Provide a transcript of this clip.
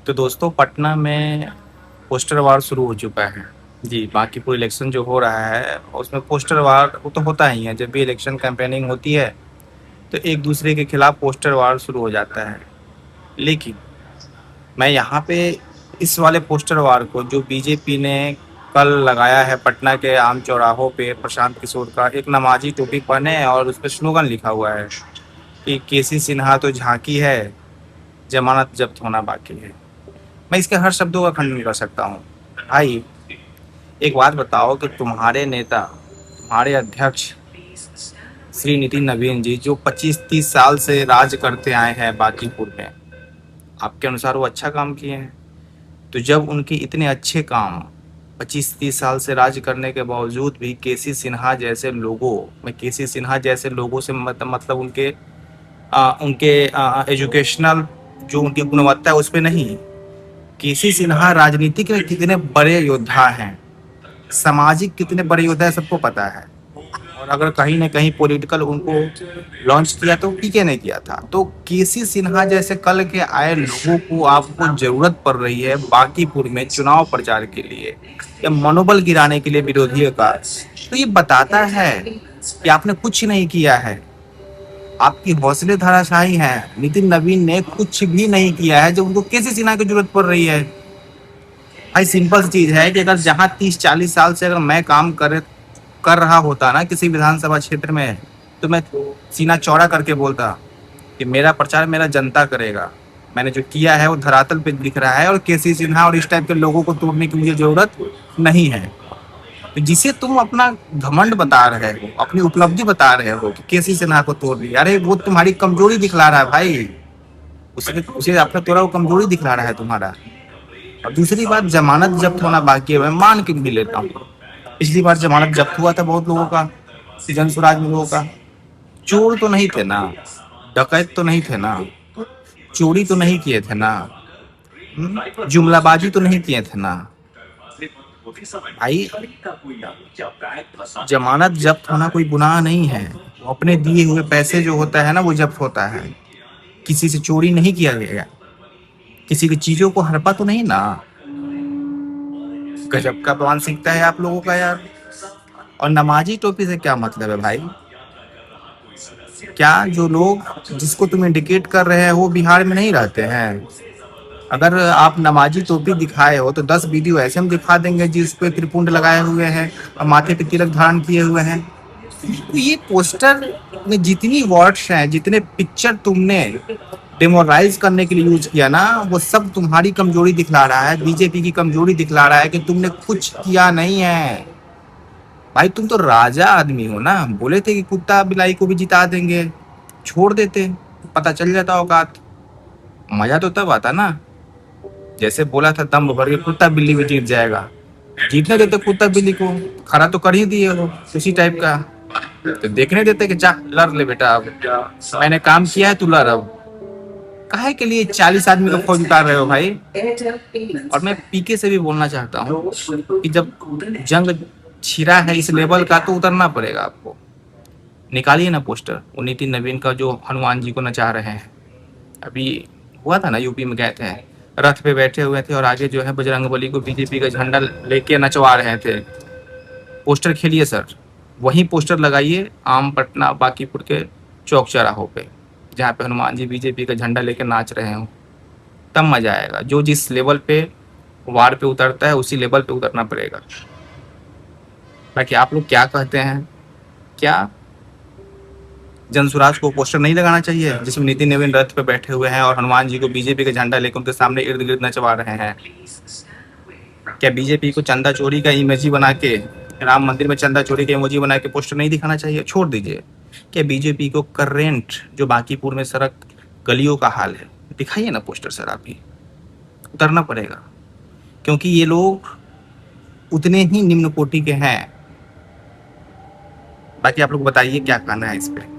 तो दोस्तों पटना में पोस्टर वार शुरू हो चुका है। जी, बांकीपुर इलेक्शन जो हो रहा है उसमें पोस्टर वार वो तो होता ही है। जब भी इलेक्शन कैंपेनिंग होती है तो एक दूसरे के खिलाफ पोस्टर वार शुरू हो जाता है। लेकिन मैं यहाँ पे इस वाले पोस्टर वार को जो बीजेपी ने कल लगाया है पटना के आम चौराहों पे, प्रशांत किशोर का एक नमाजी टोपी पहने है और उस पर स्लोगन लिखा हुआ है कि केसी सिन्हा तो झांकी है, जमानत जब्त होना बाकी है। मैं इसके हर शब्दों का खंडन कर सकता हूँ। भाई, एक बात बताओ कि तुम्हारे नेता, तुम्हारे अध्यक्ष श्री नितिन नवीन जी, जो 25-30 साल से राज करते आए हैं बांकीपुर में, आपके अनुसार वो अच्छा काम किए हैं? तो जब उनके इतने अच्छे काम 25-30 साल से राज करने के बावजूद भी केसी सिन्हा जैसे लोगों, मैं केसी सिन्हा जैसे लोगों से मतलब उनके एजुकेशनल जो उनकी गुणवत्ता है उस पर नहीं, केसी सिन्हा राजनीतिक में कितने बड़े योद्धा हैं, सामाजिक कितने बड़े योद्धा है, सबको पता है। और अगर कहीं ना कहीं पॉलिटिकल उनको लॉन्च किया तो पीके ने किया था। तो केसी सिन्हा जैसे कल के आए लोगों को आपको जरूरत पड़ रही है बांकीपुर में चुनाव प्रचार के लिए या मनोबल गिराने के लिए विरोधियों का, तो ये बताता है कि आपने कुछ नहीं किया है, आपकी हौसले धराशायी हैं। नितिन नवीन ने कुछ भी नहीं किया है जो उनको केसी सिन्हा की जरूरत पड़ रही है। भाई, सिंपल सी चीज है कि अगर जहां 30-40 साल से अगर मैं काम कर रहा होता ना किसी विधानसभा क्षेत्र में, तो मैं सीना चौड़ा करके बोलता कि मेरा प्रचार मेरा जनता करेगा, मैंने जो किया है वो धरातल पे दिख रहा है और केसी सिन्हा और इस टाइप के लोगों को तोड़ने की मुझे जरूरत नहीं है। तो जिसे तुम अपना घमंड बता रहे हो, अपनी उपलब्धि बता रहे हो कि केसी सिन्हा को तोड़ दिया, अरे वो तुम्हारी कमजोरी दिखला रहा है भाई। उसे आपका तोड़ा वो कमजोरी दिखला रहा है तुम्हारा। और दूसरी बात, जमानत जब्त होना बाकी है, मैं मान के भी लेता हूँ। पिछली बार जमानत जब्त हुआ था बहुत लोगों का, जन स्वराज में लोगों का। चोर तो नहीं थे ना, डकैत तो नहीं थे ना, चोरी तो नहीं किए थे ना, जुमलाबाजी तो नहीं किए थे ना। भाई, जमानत जब्त होना कोई गुनाह नहीं है। वो अपने दिए हुए पैसे जो होता है ना वो जब्त होता है। किसी से चोरी नहीं किया गया, किसी की चीजों को हड़पा तो नहीं ना। गजब का मानसिकता है आप लोगों का यार। और नमाजी टोपी से क्या मतलब है भाई? क्या जो लोग जिसको तुम इंडिकेट कर रहे हैं वो बिहार में नहीं रहते हैं? अगर आप नमाजी टोपी दिखाए हो तो 10 वीडियो ऐसे हम दिखा देंगे जिस पे त्रिपुंड लगाए हुए हैं और माथे पे तिलक धारण किए हुए हैं। तो ये पोस्टर में जितनी वर्ड्स हैं, जितने पिक्चर तुमने डेमोराइज करने के लिए यूज किया ना, वो सब तुम्हारी कमजोरी दिखला रहा है, बीजेपी की कमजोरी दिखला रहा है कि तुमने कुछ किया नहीं है। भाई, तुम तो राजा आदमी हो ना, बोले थे कि कुत्ता बिलाई को भी जिता देंगे, छोड़ देते, पता चल जाता औकात। मजा तो तब आता ना जैसे बोला था दम भर के कुत्ता बिल्ली भी जीत जाएगा। जीतने देते कुत्ता बिल्ली को, खड़ा तो कर ही दिए हो उसी टाइप का। तो देखने देते कि जा लड़ ले बेटा, अब मैंने काम किया है तू लड़। अब काहे के लिए 40 आदमी का फौज उतार रहे हो भाई? और मैं पीके से भी बोलना चाहता हूँ कि जब जंग छिरा है इस लेवल का तो उतरना पड़ेगा आपको। निकालिए ना पोस्टर वो नितिन नवीन का जो हनुमान जी को नचा रहे हैं। अभी हुआ था ना, यूपी में गए थे, रथ पे बैठे हुए थे और आगे जो है बजरंगबली को बीजेपी का झंडा लेके नचवा रहे थे। पोस्टर खेलिए सर, वही पोस्टर लगाइए आम पटना बांकीपुर के चौक चौराहों पे, जहाँ पे हनुमान जी बीजेपी का झंडा लेके नाच रहे हो, तब मजा आएगा। जो जिस लेवल पे वार पे उतरता है उसी लेवल पे उतरना पड़ेगा। बाकी आप लोग क्या कहते हैं? क्या जनसुराज को पोस्टर नहीं लगाना चाहिए जिसमें नितिन नवीन रथ पे बैठे हुए हैं और हनुमान जी को बीजेपी का झंडा लेकर उनके सामने इर्द गिर्द नचवा रहे हैं? क्या बीजेपी को चंदा चोरी का इमेजी बना के, राम मंदिर में चंदा चोरी का इमोजी बना के पोस्टर नहीं दिखाना चाहिए? छोड़ दीजिए। क्या बीजेपी को करंट जो बांकीपुर में सड़क गलियों का हाल है दिखाइए ना पोस्टर सर, आप ही उतरना पड़ेगा। क्योंकि ये लोग उतने ही निम्न कोटि के हैं। बाकी आप लोग बताइए क्या कहना है इस पे।